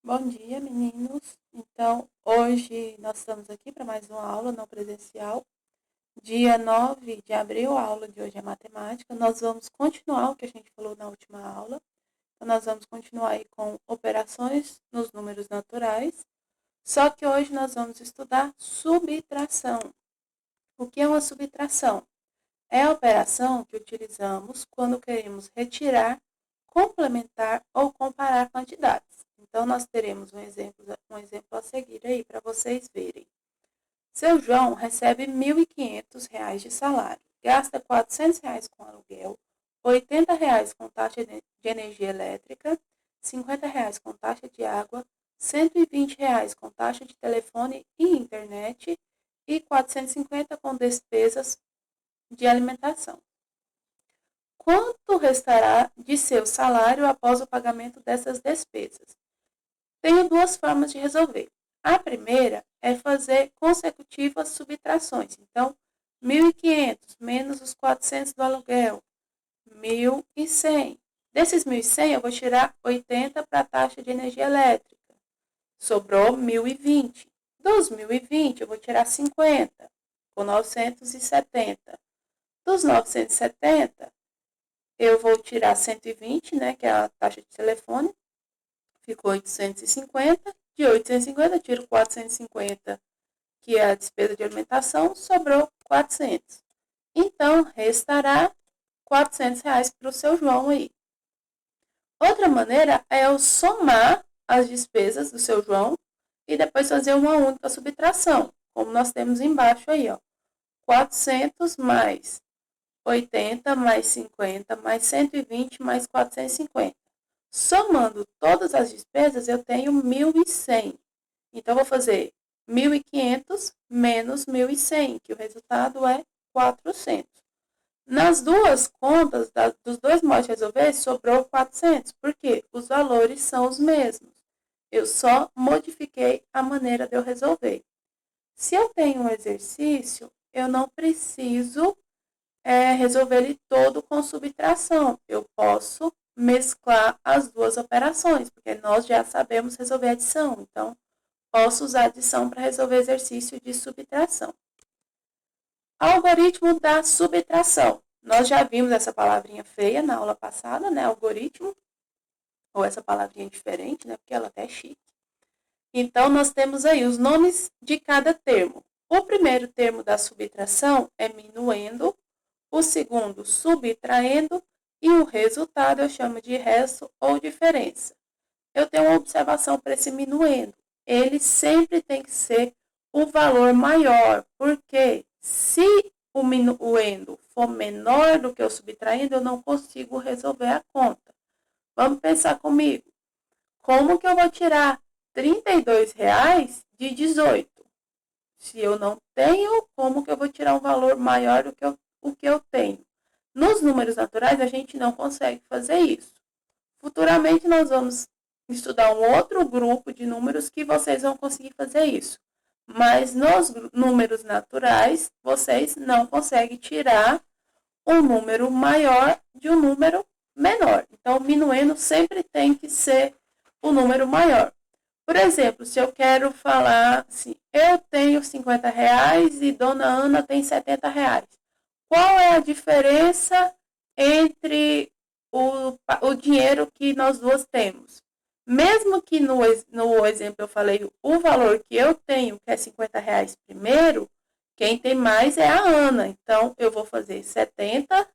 Bom dia, meninos. Então, hoje nós estamos aqui para mais uma aula não presencial. Dia 9 de abril, a aula de hoje é matemática. Nós vamos continuar o que a gente falou na última aula. Então, nós vamos continuar aí com operações nos números naturais. Só que hoje nós vamos estudar subtração. O que é uma subtração? É a operação que utilizamos quando queremos retirar, complementar ou comparar quantidades. Então, nós teremos um exemplo a seguir aí para vocês verem. Seu João recebe R$ 1.500 de salário, gasta R$ 400 com aluguel, R$ 80 com taxa de energia elétrica, R$ 50 com taxa de água, R$ 120 com taxa de telefone e internet e 450 com despesas de alimentação. Quanto restará de seu salário após o pagamento dessas despesas? Tenho duas formas de resolver. A primeira é fazer consecutivas subtrações. Então, 1.500 menos os 400 do aluguel, 1.100. Desses 1.100, eu vou tirar 80 para a taxa de energia elétrica. Sobrou 1.020. Dos 1.020, eu vou tirar 50, com 970. Dos 970, eu vou tirar 120, né, que é a taxa de telefone, ficou 850. De 850, eu tiro 450, que é a despesa de alimentação, sobrou 400. Então, restará R$ 400 para o seu João aí. Outra maneira é eu somar as despesas do seu João e depois fazer uma única subtração, como nós temos embaixo aí, ó. 400 mais 80 mais 50 mais 120 mais 450. Somando todas as despesas, eu tenho 1.100. Então, vou fazer 1.500 menos 1.100, que o resultado é 400. Nas duas contas, dos dois modos de resolver, sobrou 400, porque os valores são os mesmos. Eu só modifiquei a maneira de eu resolver. Se eu tenho um exercício, eu não preciso resolver ele todo com subtração. Eu posso mesclar as duas operações, porque nós já sabemos resolver adição. Então, posso usar adição para resolver exercício de subtração. Algoritmo da subtração. Nós já vimos essa palavrinha feia na aula passada, né? Algoritmo, ou essa palavrinha diferente, né? Porque ela até é chique. Então, nós temos aí os nomes de cada termo. O primeiro termo da subtração é minuendo, o segundo subtraindo e o resultado eu chamo de resto ou diferença. Eu tenho uma observação para esse minuendo. Ele sempre tem que ser o valor maior, porque se o minuendo for menor do que o subtraindo, eu não consigo resolver a conta. Vamos pensar comigo. Como que eu vou tirar R$ 32 de 18? Se eu não tenho, como que eu vou tirar um valor maior do que o que eu tenho? Nos números naturais, a gente não consegue fazer isso. Futuramente, nós vamos estudar um outro grupo de números que vocês vão conseguir fazer isso. Mas nos números naturais, vocês não conseguem tirar um número maior de um número menor. Então, o minuendo sempre tem que ser o número maior. Por exemplo, se eu quero falar assim, eu tenho R$ 50 e Dona Ana tem R$ 70. Qual é a diferença entre o dinheiro que nós duas temos? Mesmo que no exemplo eu falei o valor que eu tenho, que é R$ 50 primeiro, quem tem mais é a Ana. Então, eu vou fazer 70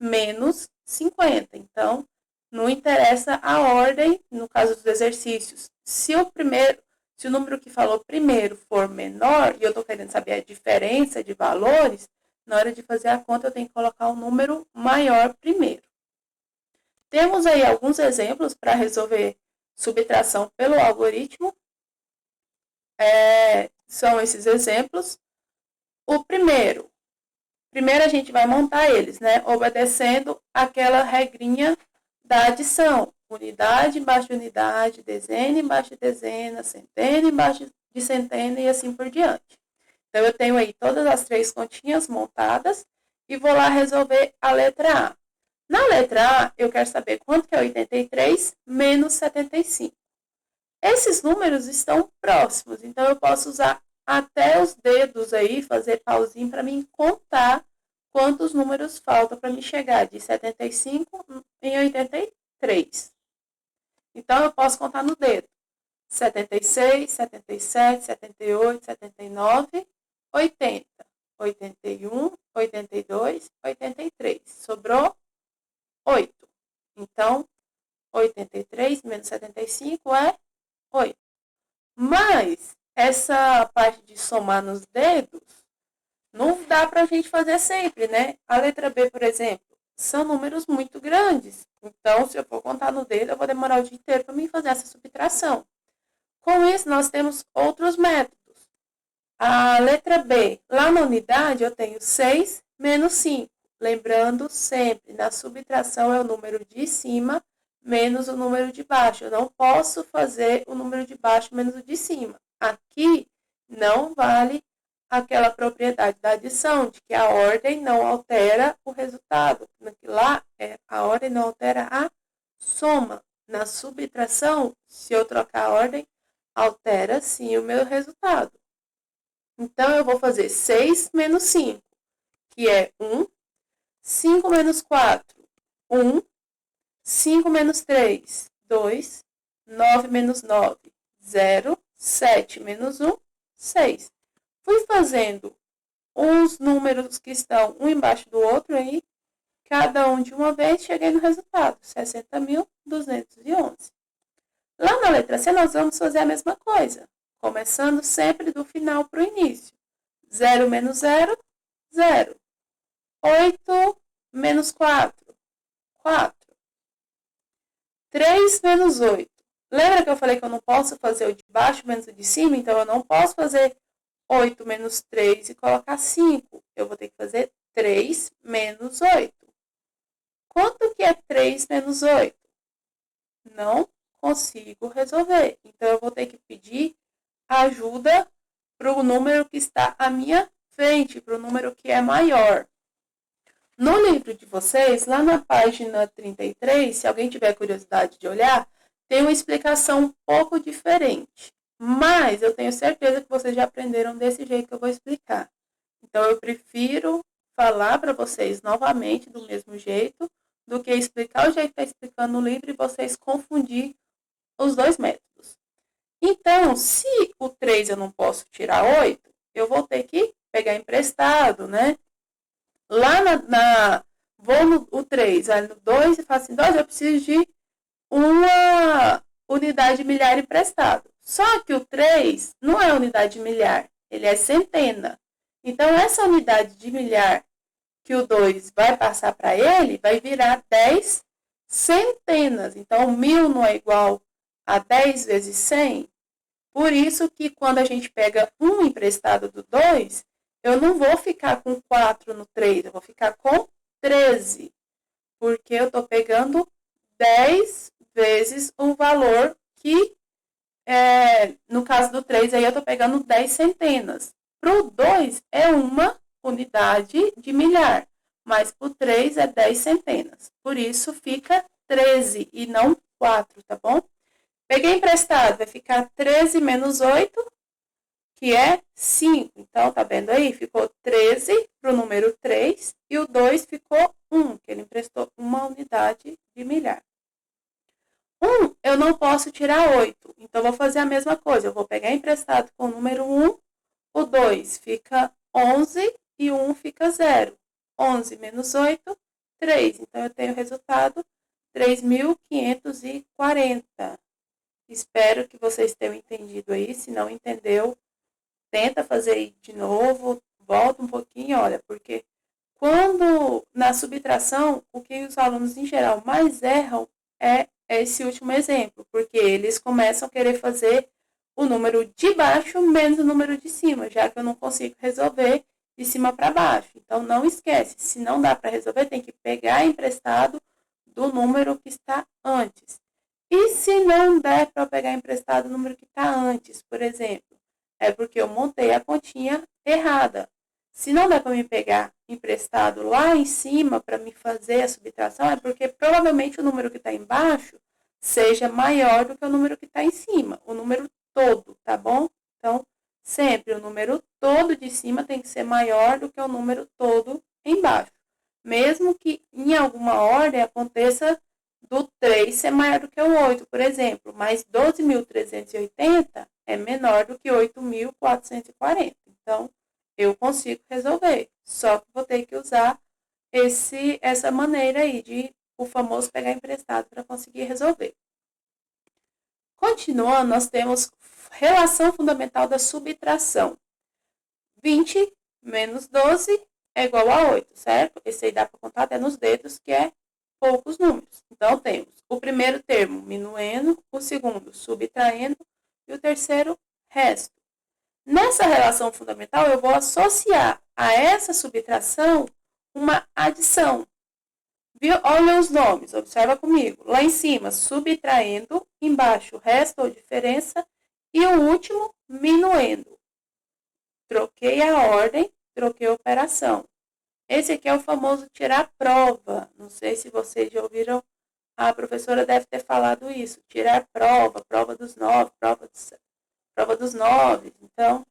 menos 50. Então, não interessa a ordem, no caso dos exercícios. Se o número que falou primeiro for menor, e eu estou querendo saber a diferença de valores, na hora de fazer a conta eu tenho que colocar o número maior primeiro. Temos aí alguns exemplos para resolver subtração pelo algoritmo. São esses exemplos. O primeiro a gente vai montar eles, né? Obedecendo aquela regrinha da adição. Unidade embaixo de unidade, dezena embaixo de dezena, centena embaixo de centena e assim por diante. Então, eu tenho aí todas as três continhas montadas e vou lá resolver a letra A. Na letra A, eu quero saber quanto que é 83 menos 75. Esses números estão próximos, então eu posso usar até os dedos aí, fazer pauzinho para mim contar quantos números faltam para me chegar de 75 em 83. Então eu posso contar no dedo. 76, 77, 78, 79, 80, 81, 82, 83. Sobrou 8. Então, 83 menos 75 é 8. Mas essa parte de somar nos dedos não dá para a gente fazer sempre, né? A letra B, por exemplo, são números muito grandes. Então, se eu for contar no dedo, eu vou demorar o dia inteiro para mim fazer essa subtração. Com isso, nós temos outros métodos. A letra B, lá na unidade, eu tenho 6 menos 5. Lembrando sempre, na subtração é o número de cima menos o número de baixo. Eu não posso fazer o número de baixo menos o de cima. Aqui não vale aquela propriedade da adição, de que a ordem não altera o resultado. Lá, a ordem não altera a soma. Na subtração, se eu trocar a ordem, altera sim o meu resultado. Então, eu vou fazer 6 menos 5, que é 1. 5 menos 4, 1. 5 menos 3, 2. 9 menos 9, 0. 7 menos 1, 6. Fui fazendo os números que estão um embaixo do outro aí, cada um de uma vez, cheguei no resultado, 60.211. Lá na letra C, nós vamos fazer a mesma coisa, começando sempre do final para o início. 0 menos 0, 0. 8 menos 4, 4. 3 menos 8. Lembra que eu falei que eu não posso fazer o de baixo menos o de cima? Então, eu não posso fazer 8 menos 3 e colocar 5. Eu vou ter que fazer 3 menos 8. Quanto que é 3 menos 8? Não consigo resolver. Então, eu vou ter que pedir ajuda para o número que está à minha frente, para o número que é maior. No livro de vocês, lá na página 33, se alguém tiver curiosidade de olhar, tem uma explicação um pouco diferente. Mas eu tenho certeza que vocês já aprenderam desse jeito que eu vou explicar. Então, eu prefiro falar para vocês novamente do mesmo jeito do que explicar o jeito que está explicando no livro e vocês confundir os dois métodos. Então, se o 3 eu não posso tirar 8, eu vou ter que pegar emprestado, né? Lá vou no 3, aí no 2 e falo assim, 2 eu preciso de uma unidade milhar emprestado. Só que o 3 não é unidade de milhar, ele é centena. Então, essa unidade de milhar que o 2 vai passar para ele, vai virar 10 centenas. Então, 1000 não é igual a 10 vezes 100. Por isso que quando a gente pega um emprestado do 2, eu não vou ficar com 4 no 3, eu vou ficar com 13. Porque eu estou pegando 10 vezes o valor que, no caso do 3, aí eu estou pegando 10 centenas. Para o 2 é uma unidade de milhar, mas para o 3 é 10 centenas. Por isso fica 13 e não 4, tá bom? Peguei emprestado, vai ficar 13 menos 8, que é 5. Então, tá vendo aí? Ficou 13 para o número 3 e o 2 ficou 1, que ele emprestou uma unidade de milhar. 1, eu não posso tirar 8. Então, vou fazer a mesma coisa. Eu vou pegar emprestado com o número 1, o 2 fica 11 e o 1 fica 0. 11 menos 8, 3. Então, eu tenho o resultado 3.540. Espero que vocês tenham entendido aí. Se não entendeu, tenta fazer de novo, volta um pouquinho, olha, porque quando na subtração, o que os alunos em geral mais erram é esse último exemplo, porque eles começam a querer fazer o número de baixo menos o número de cima, já que eu não consigo resolver de cima para baixo. Então, não esquece, se não dá para resolver, tem que pegar emprestado do número que está antes. E se não der para pegar emprestado o número que está antes, por exemplo, é porque eu montei a continha errada. Se não der para me pegar emprestado lá em cima para me fazer a subtração, é porque provavelmente o número que está embaixo seja maior do que o número que está em cima, o número todo, tá bom? Então, sempre o número todo de cima tem que ser maior do que o número todo embaixo. Mesmo que em alguma ordem aconteça do 3 ser maior do que o 8, por exemplo, mas 12.380 é menor do que 8.440. Então, eu consigo resolver, só que vou ter que usar essa maneira aí de o famoso pegar emprestado para conseguir resolver. Continuando, nós temos relação fundamental da subtração. 20 menos 12 é igual a 8, certo? Esse aí dá para contar até nos dedos, que é poucos números. Então, temos o primeiro termo, minuendo, o segundo, subtraindo, e o terceiro, resto. Nessa relação fundamental, eu vou associar a essa subtração uma adição. Viu? Olha os nomes, observa comigo. Lá em cima, subtraindo, embaixo, resto ou diferença, e o último, minuendo. Troquei a ordem, troquei a operação. Esse aqui é o famoso tirar prova. Não sei se vocês já ouviram, a professora deve ter falado isso. Tirar prova, prova dos 9, prova dos 9. Então,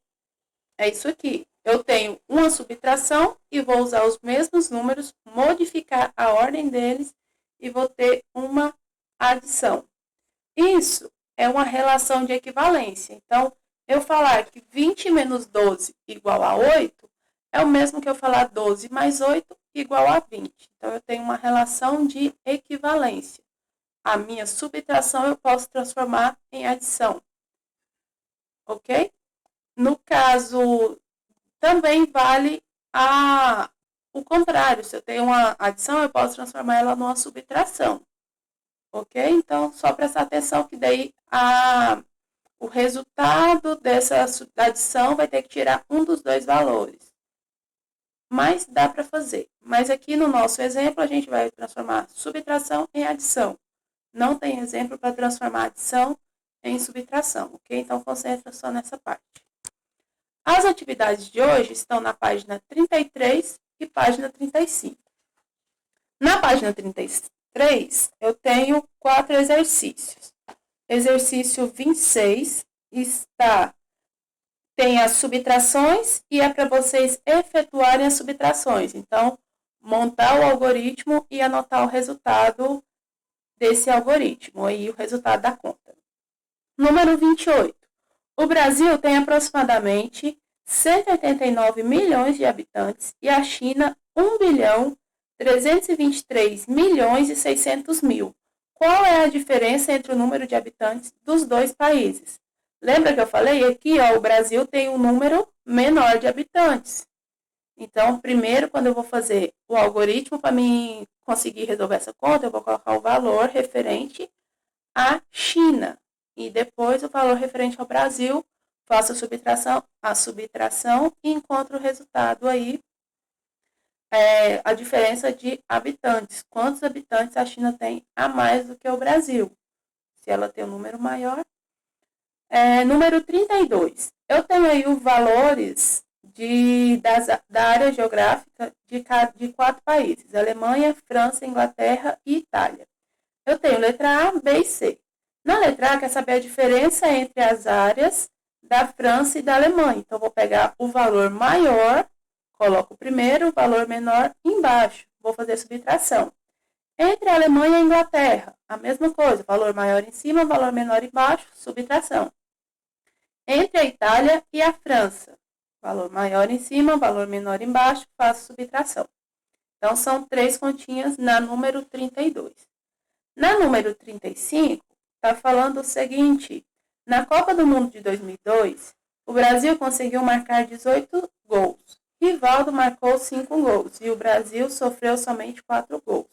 é isso aqui. Eu tenho uma subtração e vou usar os mesmos números, modificar a ordem deles e vou ter uma adição. Isso é uma relação de equivalência. Então, eu falar que 20 menos 12 igual a 8 é o mesmo que eu falar 12 mais 8 igual a 20. Então, eu tenho uma relação de equivalência. A minha subtração eu posso transformar em adição. Ok? No caso, também vale o contrário. Se eu tenho uma adição, eu posso transformar ela numa subtração. Ok? Então, só prestar atenção que daí o resultado dessa adição vai ter que tirar um dos dois valores. Mas dá para fazer. Mas aqui no nosso exemplo, a gente vai transformar subtração em adição. Não tem exemplo para transformar adição em subtração, ok? Então, concentra só nessa parte. As atividades de hoje estão na página 33 e página 35. Na página 33, eu tenho 4 exercícios. Exercício 26 tem as subtrações e é para vocês efetuarem as subtrações. Então, montar o algoritmo e anotar o resultado desse algoritmo, aí o resultado da conta. Número 28. O Brasil tem aproximadamente 189 milhões de habitantes e a China 1.323 milhões e 600 mil. Qual é a diferença entre o número de habitantes dos dois países? Lembra que eu falei aqui, ó, o Brasil tem um número menor de habitantes. Então, primeiro, quando eu vou fazer o algoritmo para mim conseguir resolver essa conta, eu vou colocar o valor referente à China. E depois o valor referente ao Brasil, faço a subtração e encontro o resultado aí, a diferença de habitantes. Quantos habitantes a China tem a mais do que o Brasil? Se ela tem um número maior. Número 32. Eu tenho aí os valores da área geográfica de 4 países. Alemanha, França, Inglaterra e Itália. Eu tenho letra A, B e C. Na letra A, quer saber a diferença entre as áreas da França e da Alemanha. Então, vou pegar o valor maior, coloco o primeiro, o valor menor embaixo. Vou fazer subtração. Entre a Alemanha e a Inglaterra, a mesma coisa. Valor maior em cima, valor menor embaixo, subtração. Entre a Itália e a França, valor maior em cima, valor menor embaixo, faço subtração. Então, são 3 continhas na número 32. Na número 35, está falando o seguinte: na Copa do Mundo de 2002, o Brasil conseguiu marcar 18 gols. Rivaldo marcou 5 gols e o Brasil sofreu somente 4 gols.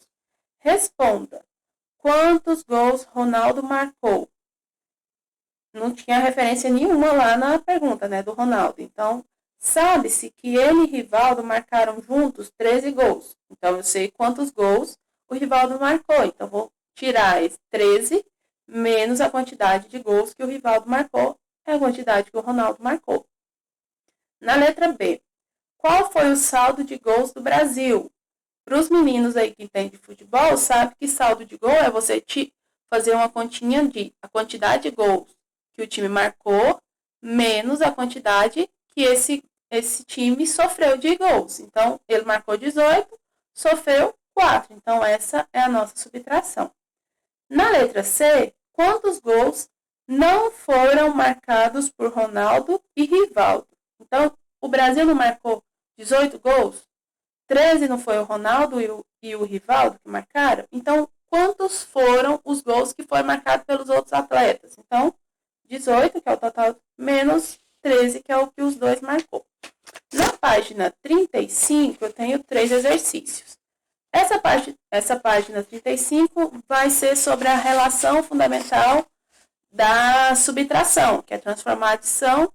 Responda: quantos gols Ronaldo marcou? Não tinha referência nenhuma lá na pergunta, né, do Ronaldo. Então, sabe-se que ele e Rivaldo marcaram juntos 13 gols. Então, eu sei quantos gols o Rivaldo marcou. Então, vou tirar esse 13 menos a quantidade de gols que o Rivaldo marcou, é a quantidade que o Ronaldo marcou. Na letra B, qual foi o saldo de gols do Brasil? Para os meninos aí que entendem de futebol, sabe que saldo de gol é você fazer uma continha de a quantidade de gols que o time marcou menos a quantidade que esse time sofreu de gols. Então, ele marcou 18, sofreu 4. Então, essa é a nossa subtração. Na letra C, quantos gols não foram marcados por Ronaldo e Rivaldo? Então, o Brasil não marcou 18 gols? 13 não foi o Ronaldo e o Rivaldo que marcaram? Então, quantos foram os gols que foram marcados pelos outros atletas? Então, 18, que é o total, menos 13, que é o que os dois marcou. Na página 35, eu tenho 3 exercícios. Essa página 35 vai ser sobre a relação fundamental da subtração, que é transformar a adição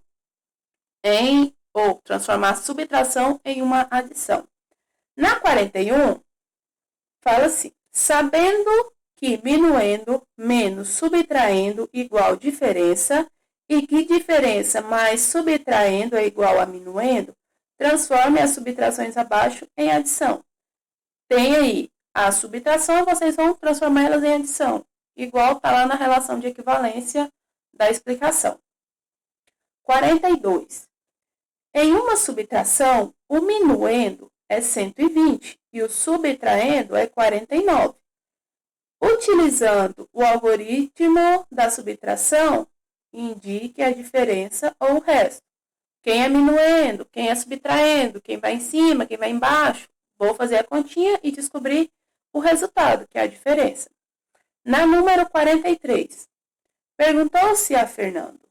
ou transformar a subtração em uma adição. Na 41, fala assim: sabendo que minuendo menos subtraindo igual diferença e que diferença mais subtraindo é igual a minuendo, transforme as subtrações abaixo em adição. Tem aí a subtração, vocês vão transformar elas em adição, igual está lá na relação de equivalência da explicação. 42. Em uma subtração, o minuendo é 120 e o subtraindo é 49. Utilizando o algoritmo da subtração, indique a diferença ou o resto. Quem é minuendo, quem é subtraindo, quem vai em cima, quem vai embaixo. Vou fazer a continha e descobrir o resultado, que é a diferença. Na número 43, perguntou-se a Fernando: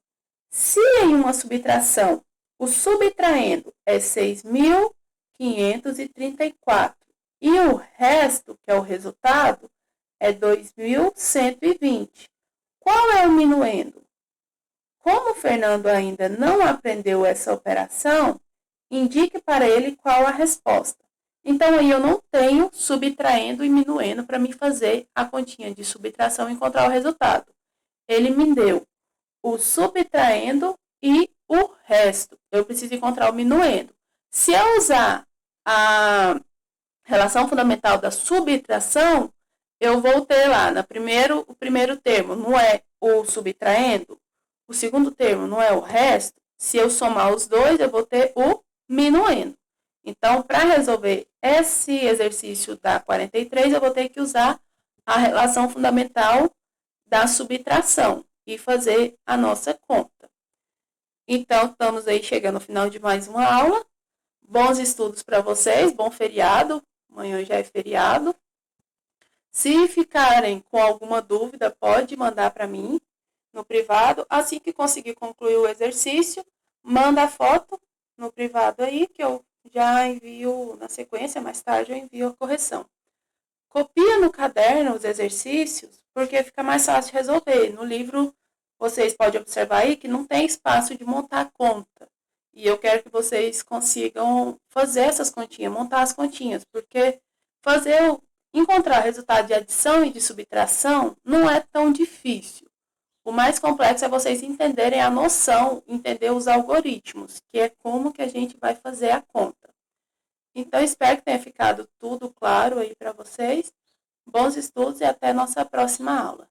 se em uma subtração o subtraendo é 6.534 e o resto, que é o resultado, é 2.120, qual é o minuendo? Como o Fernando ainda não aprendeu essa operação, indique para ele qual a resposta. Então, aí eu não tenho subtraindo e minuendo para me fazer a continha de subtração e encontrar o resultado. Ele me deu o subtraindo e o resto. Eu preciso encontrar o minuendo. Se eu usar a relação fundamental da subtração, eu vou ter lá o primeiro termo não é o subtraindo, o segundo termo não é o resto. Se eu somar os dois, eu vou ter o minuendo. Então, para resolver esse exercício da 43, eu vou ter que usar a relação fundamental da subtração e fazer a nossa conta. Então, estamos aí chegando ao final de mais uma aula. Bons estudos para vocês, bom feriado. Amanhã já é feriado. Se ficarem com alguma dúvida, pode mandar para mim no privado. Assim que conseguir concluir o exercício, manda a foto no privado aí, que eu já envio na sequência, mais tarde eu envio a correção. Copia no caderno os exercícios, porque fica mais fácil de resolver. No livro, vocês podem observar aí que não tem espaço de montar a conta. E eu quero que vocês consigam fazer essas continhas, montar as continhas, porque encontrar resultado de adição e de subtração não é tão difícil. O mais complexo é vocês entenderem a noção, entender os algoritmos, que é como que a gente vai fazer a conta. Então, espero que tenha ficado tudo claro aí para vocês. Bons estudos e até nossa próxima aula.